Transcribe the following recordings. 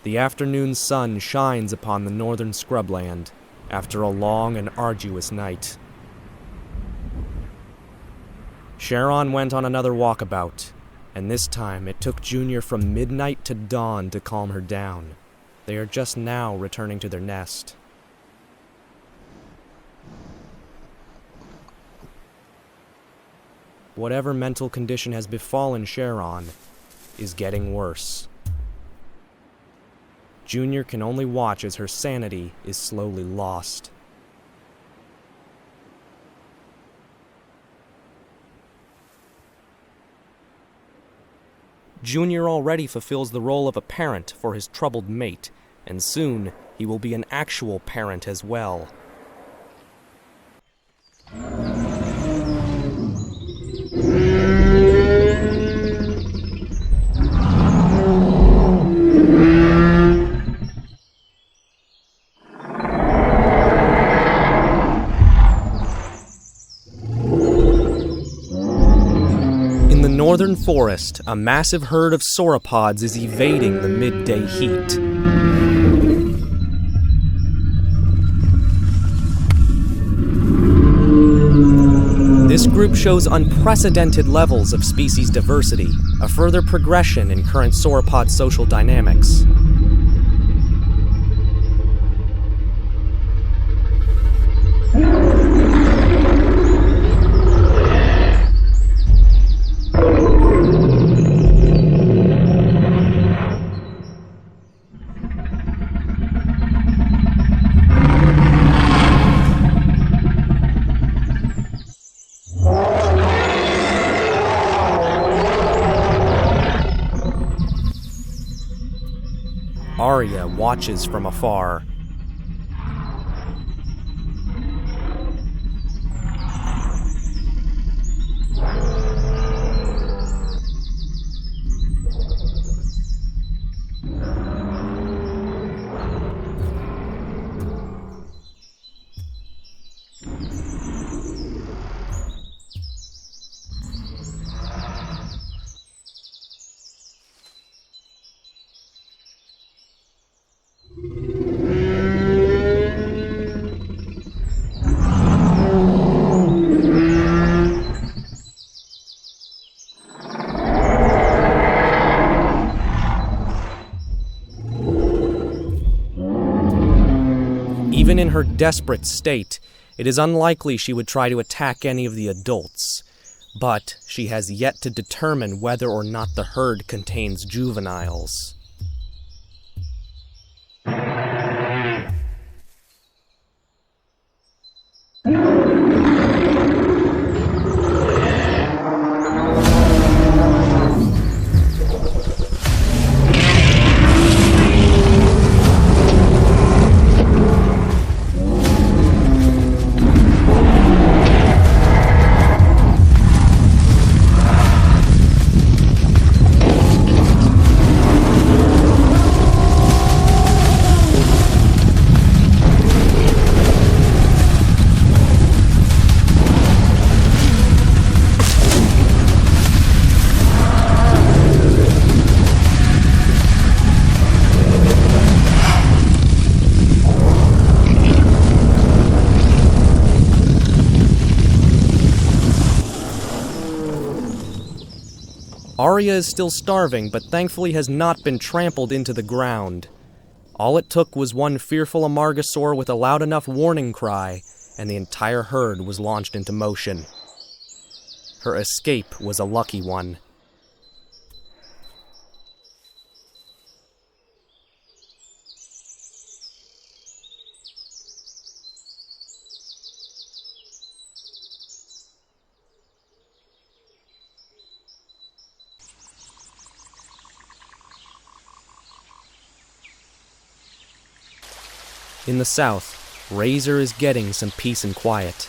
The afternoon sun shines upon the northern scrubland after a long and arduous night. Sharon went on another walkabout, and this time it took Junior from midnight to dawn to calm her down. They are just now returning to their nest. Whatever mental condition has befallen Sharon is getting worse. Junior can only watch as her sanity is slowly lost. Junior already fulfills the role of a parent for his troubled mate, and soon he will be an actual parent as well. In the northern forest, a massive herd of sauropods is evading the midday heat. This group shows unprecedented levels of species diversity, a further progression in current sauropod social dynamics. Arya watches from afar. Even in her desperate state, it is unlikely she would try to attack any of the adults. But she has yet to determine whether or not the herd contains juveniles. Arya is still starving, but thankfully has not been trampled into the ground. All it took was one fearful Amargasaur with a loud enough warning cry, and the entire herd was launched into motion. Her escape was a lucky one. In the south, Razor is getting some peace and quiet.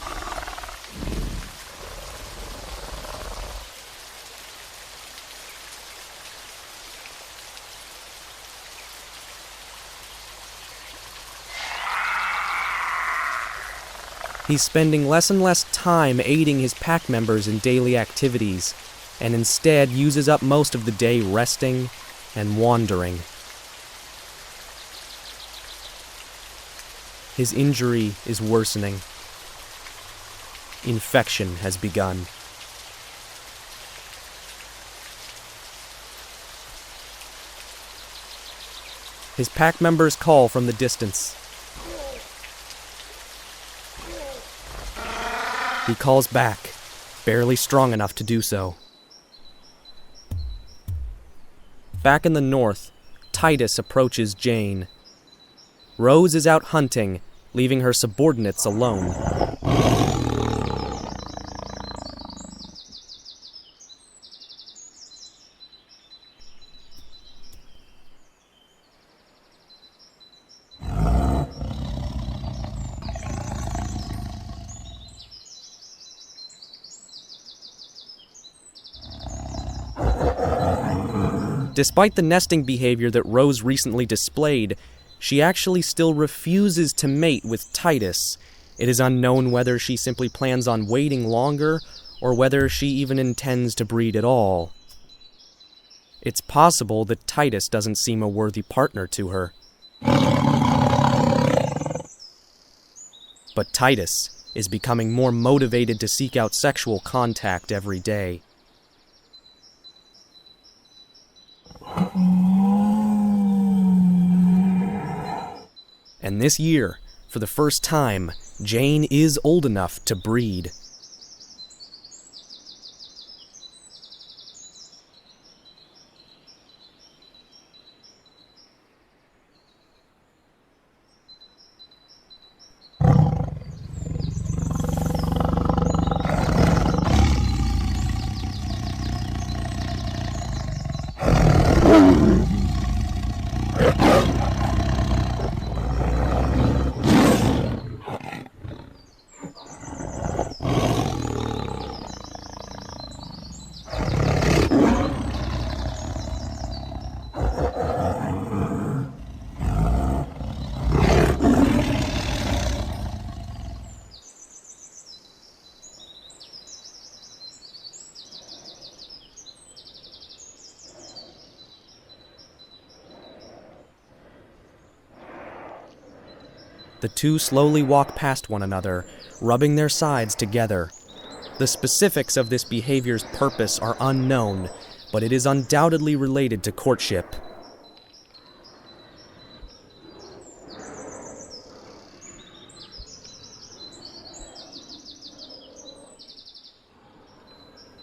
He's spending less and less time aiding his pack members in daily activities, and instead uses up most of the day resting and wandering. His injury is worsening. Infection has begun. His pack members call from the distance. He calls back, barely strong enough to do so. Back in the north, Titus approaches Jane. Rose is out hunting, leaving her subordinates alone. Despite the nesting behavior that Rose recently displayed, she actually still refuses to mate with Titus. It is unknown whether she simply plans on waiting longer, or whether she even intends to breed at all. It's possible that Titus doesn't seem a worthy partner to her. But Titus is becoming more motivated to seek out sexual contact every day. And this year, for the first time, Jane is old enough to breed. The two slowly walk past one another, rubbing their sides together. The specifics of this behavior's purpose are unknown, but it is undoubtedly related to courtship.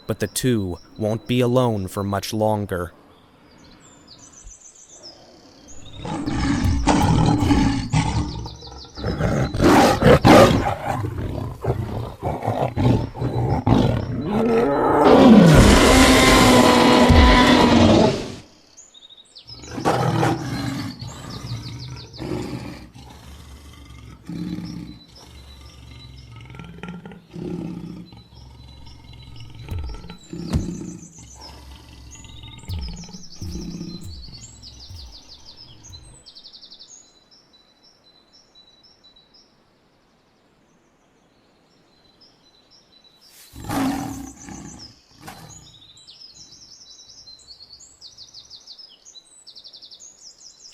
But the two won't be alone for much longer.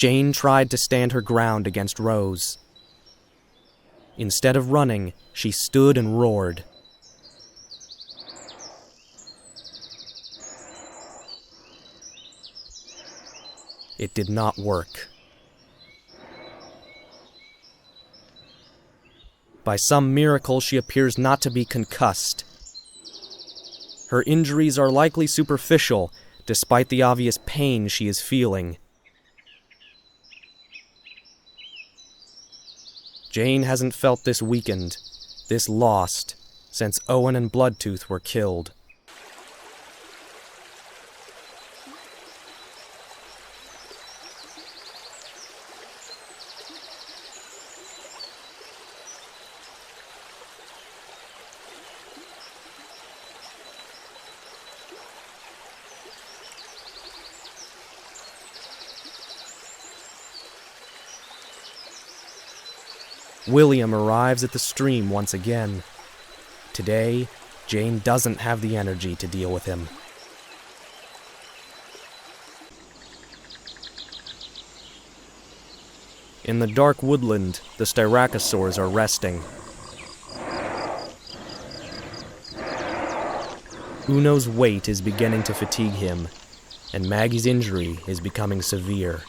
Jane tried to stand her ground against Rose. Instead of running, she stood and roared. It did not work. By some miracle, she appears not to be concussed. Her injuries are likely superficial, despite the obvious pain she is feeling. Jane hasn't felt this weakened, this lost, since Owen and Bloodtooth were killed. William arrives at the stream once again. Today, Jane doesn't have the energy to deal with him. In the dark woodland, the styracosaurs are resting. Uno's weight is beginning to fatigue him, and Maggie's injury is becoming severe.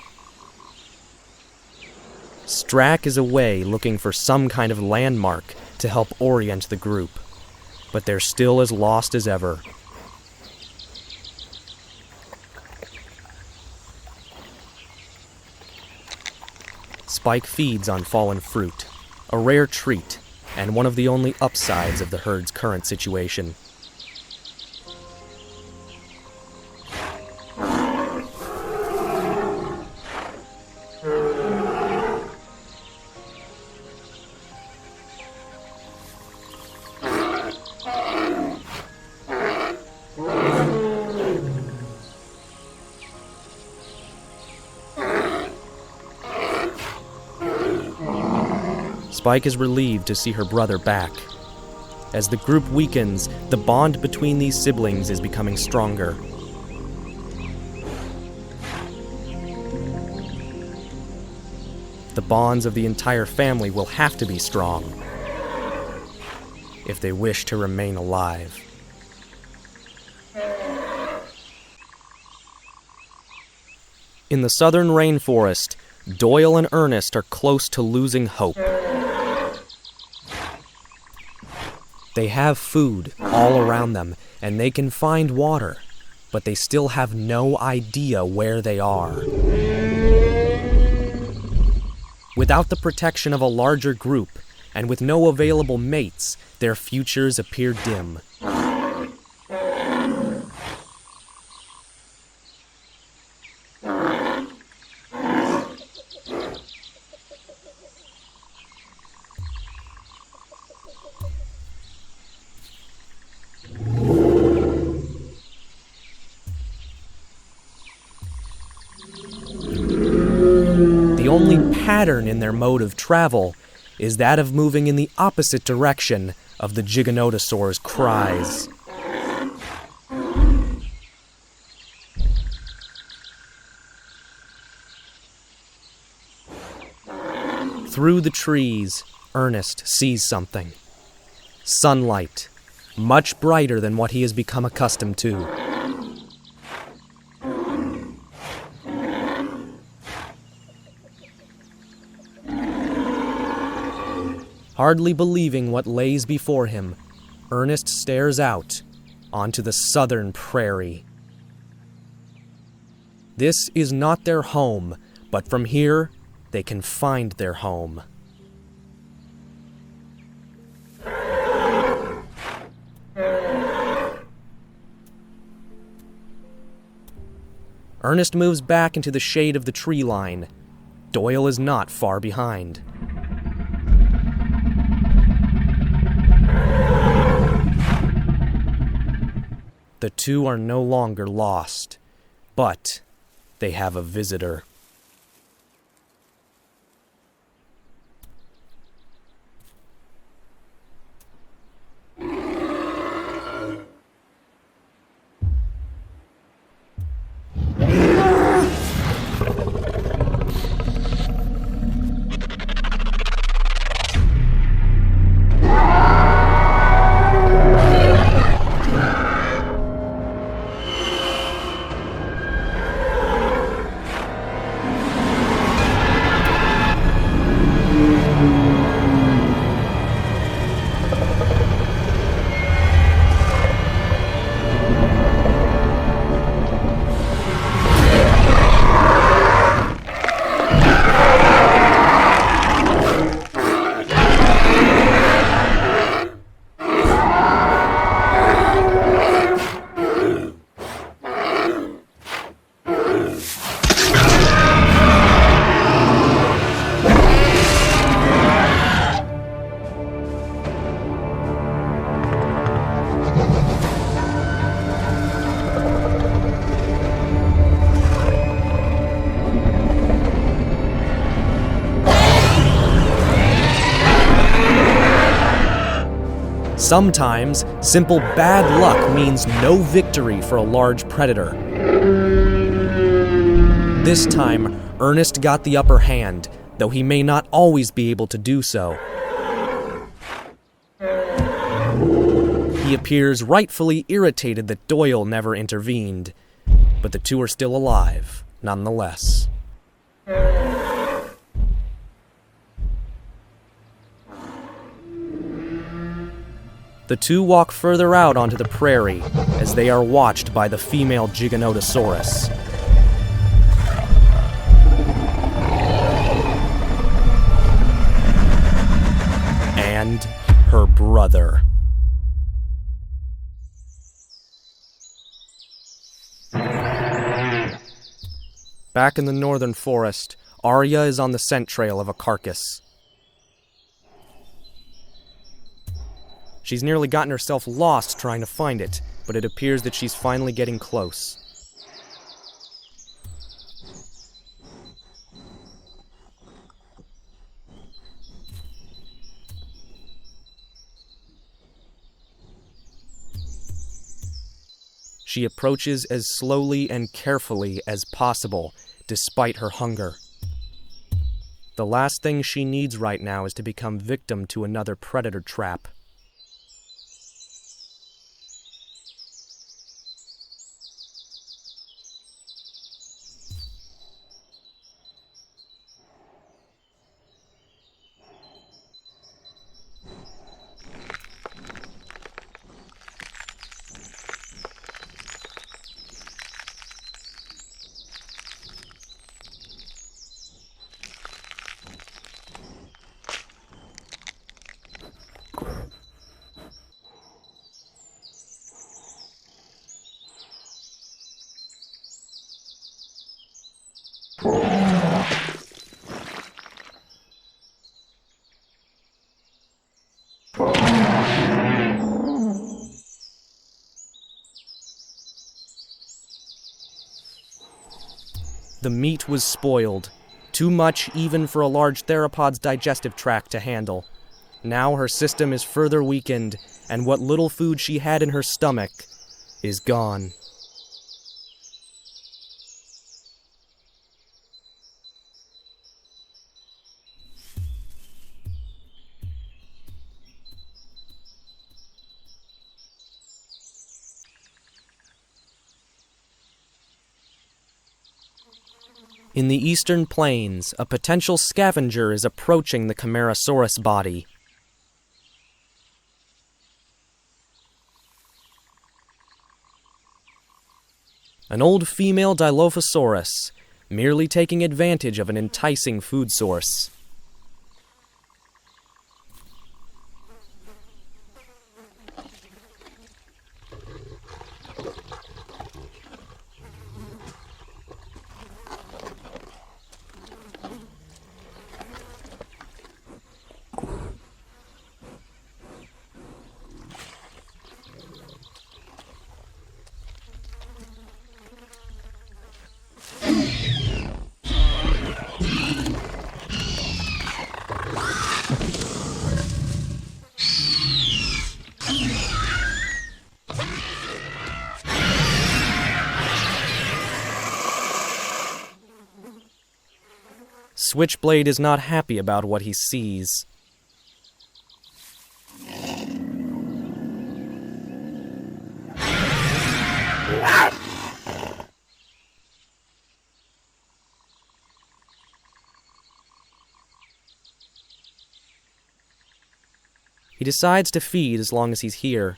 Strack is away looking for some kind of landmark to help orient the group, but they're still as lost as ever. Spike feeds on fallen fruit, a rare treat, and one of the only upsides of the herd's current situation. Spike is relieved to see her brother back. As the group weakens, the bond between these siblings is becoming stronger. The bonds of the entire family will have to be strong if they wish to remain alive. In the southern rainforest, Doyle and Ernest are close to losing hope. They have food all around them, and they can find water, but they still have no idea where they are. Without the protection of a larger group, and with no available mates, their futures appear dim. The only pattern in their mode of travel is that of moving in the opposite direction of the Giganotosaur's cries. Through the trees, Ernest sees something. Sunlight, much brighter than what he has become accustomed to. Hardly believing what lays before him, Ernest stares out onto the southern prairie. This is not their home, but from here, they can find their home. Ernest moves back into the shade of the tree line. Doyle is not far behind. The two are no longer lost, but they have a visitor. Sometimes, simple bad luck means no victory for a large predator. This time, Ernest got the upper hand. though he may not always be able to do so. He appears rightfully irritated that Doyle never intervened, but the two are still alive, nonetheless. The two walk further out onto the prairie as they are watched by the female Giganotosaurus. And her brother. Back in the northern forest, Arya is on the scent trail of a carcass. She's nearly gotten herself lost trying to find it, but it appears that she's finally getting close. She approaches as slowly and carefully as possible, despite her hunger. The last thing she needs right now is to become victim to another predator trap. The meat was spoiled, too much even for a large theropod's digestive tract to handle. Now her system is further weakened, and what little food she had in her stomach is gone. In the eastern plains, a potential scavenger is approaching the Camarasaurus body. An old female Dilophosaurus, merely taking advantage of an enticing food source. Switchblade is not happy about what he sees. He decides to feed as long as he's here.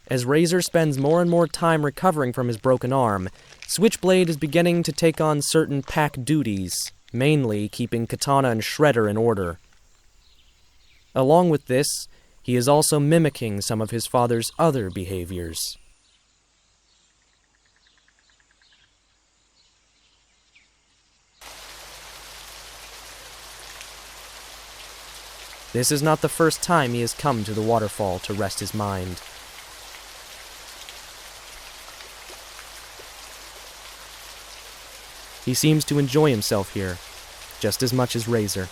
As Razor spends more and more time recovering from his broken arm, Switchblade is beginning to take on certain pack duties, mainly keeping Katana and Shredder in order. Along with this, he is also mimicking some of his father's other behaviors. This is not the first time he has come to the waterfall to rest his mind. He seems to enjoy himself here, just as much as Razor.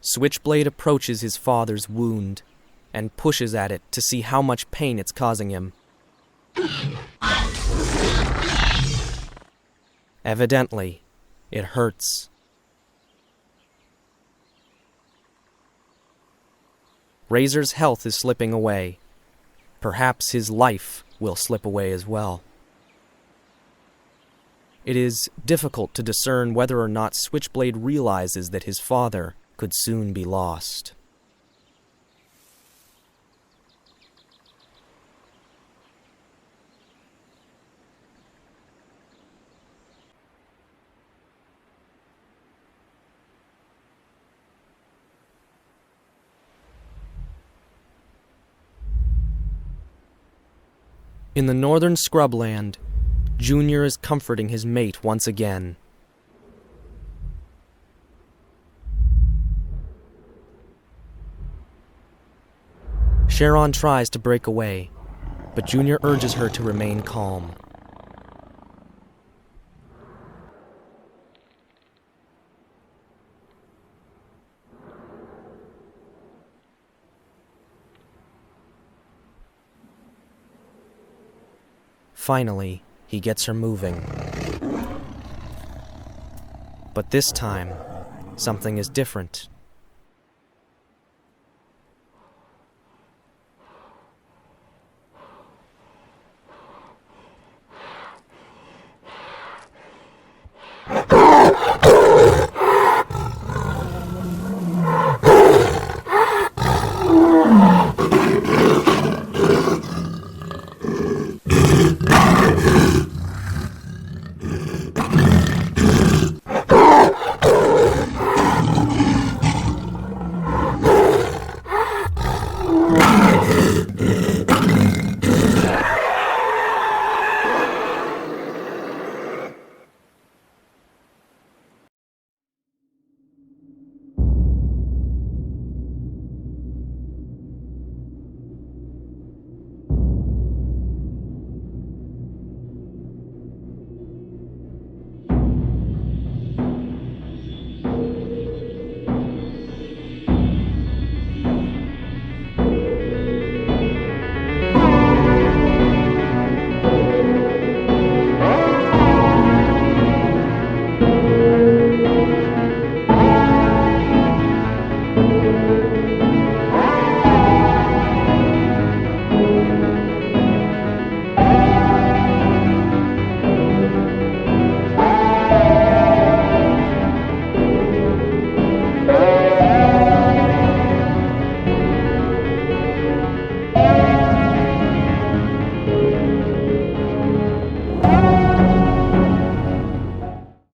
Switchblade approaches his father's wound and pushes at it to see how much pain it's causing him. Evidently, it hurts. Razor's health is slipping away. Perhaps his life will slip away as well. It is difficult to discern whether or not Switchblade realizes that his father could soon be lost. In the northern scrubland, Junior is comforting his mate once again. Sharon tries to break away, but Junior urges her to remain calm. Finally, he gets her moving. But this time, something is different.